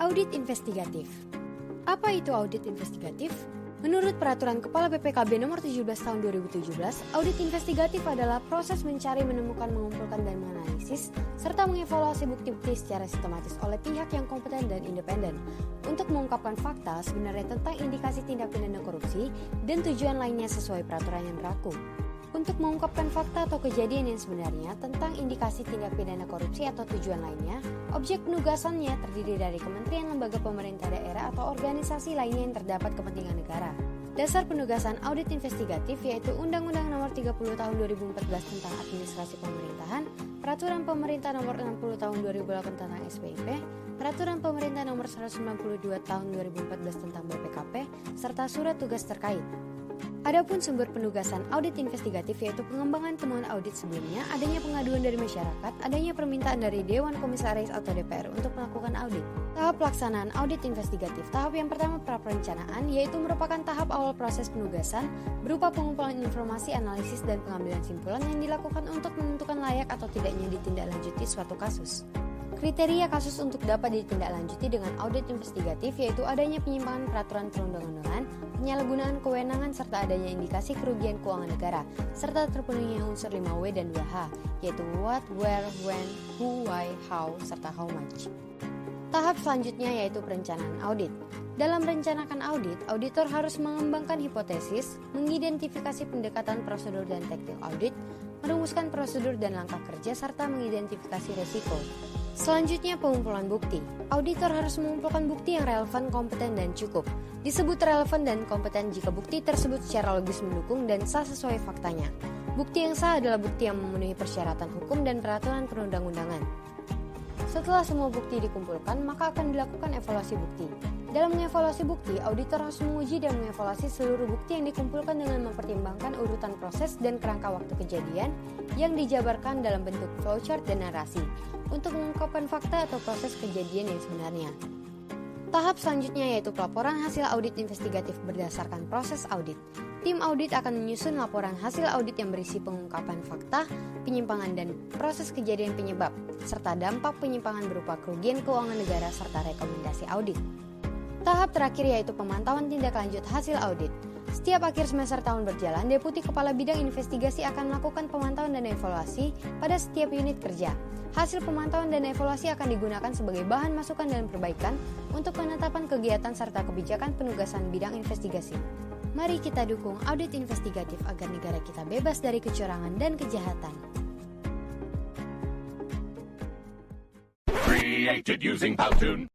Audit investigatif. Apa itu audit investigatif? Menurut Peraturan Kepala BPKB Nomor 17 Tahun 2017, audit investigatif adalah proses mencari, menemukan, mengumpulkan, dan menganalisis, serta mengevaluasi bukti-bukti secara sistematis oleh pihak yang kompeten dan independen untuk mengungkapkan fakta sebenarnya tentang indikasi tindak pidana korupsi dan tujuan lainnya sesuai peraturan yang berlaku. Untuk mengungkapkan fakta atau kejadian yang sebenarnya tentang indikasi tindak pidana korupsi atau tujuan lainnya, objek penugasannya terdiri dari kementerian, lembaga pemerintah daerah, atau organisasi lainnya yang terdapat kepentingan negara. Dasar penugasan audit investigatif yaitu Undang-Undang Nomor 30 Tahun 2014 tentang Administrasi Pemerintahan, Peraturan Pemerintah Nomor 60 Tahun 2008 tentang SPIP, Peraturan Pemerintah Nomor 192 Tahun 2014 tentang BPKP, serta surat tugas terkait. Adapun sumber penugasan audit investigatif yaitu pengembangan temuan audit sebelumnya, adanya pengaduan dari masyarakat, adanya permintaan dari Dewan Komisaris atau DPR untuk melakukan audit. Tahap pelaksanaan audit investigatif. Tahap yang pertama praperencanaan, yaitu merupakan tahap awal proses penugasan berupa pengumpulan informasi, analisis, dan pengambilan simpulan yang dilakukan untuk menentukan layak atau tidaknya ditindaklanjuti suatu kasus. Kriteria kasus untuk dapat ditindaklanjuti dengan audit investigatif yaitu adanya penyimpangan peraturan perundang-undangan, penyalahgunaan kewenangan, serta adanya indikasi kerugian keuangan negara, serta terpenuhinya unsur 5W dan 2H, yaitu what, where, when, who, why, how, serta how much. Tahap selanjutnya yaitu perencanaan audit. Dalam merencanakan audit, auditor harus mengembangkan hipotesis, mengidentifikasi pendekatan prosedur dan taktik audit, merumuskan prosedur dan langkah kerja, serta mengidentifikasi resiko. Selanjutnya pengumpulan bukti. Auditor harus mengumpulkan bukti yang relevan, kompeten, dan cukup. Disebut relevan dan kompeten jika bukti tersebut secara logis mendukung dan sah sesuai faktanya. Bukti yang sah adalah bukti yang memenuhi persyaratan hukum dan peraturan perundang-undangan. Setelah semua bukti dikumpulkan, maka akan dilakukan evaluasi bukti. Dalam mengevaluasi bukti, auditor harus menguji dan mengevaluasi seluruh bukti yang dikumpulkan dengan mempertimbangkan urutan proses dan kerangka waktu kejadian yang dijabarkan dalam bentuk flowchart dan narasi untuk mengungkapkan fakta atau proses kejadian yang sebenarnya. Tahap selanjutnya yaitu pelaporan hasil audit investigatif berdasarkan proses audit. Tim audit akan menyusun laporan hasil audit yang berisi pengungkapan fakta, penyimpangan dan proses kejadian penyebab, serta dampak penyimpangan berupa kerugian keuangan negara serta rekomendasi audit. Tahap terakhir yaitu pemantauan tindak lanjut hasil audit. Setiap akhir semester tahun berjalan, Deputi Kepala Bidang Investigasi akan melakukan pemantauan dan evaluasi pada setiap unit kerja. Hasil pemantauan dan evaluasi akan digunakan sebagai bahan masukan dan perbaikan untuk penetapan kegiatan serta kebijakan penugasan bidang investigasi. Mari kita dukung audit investigatif agar negara kita bebas dari kecurangan dan kejahatan. Created using Powtoon.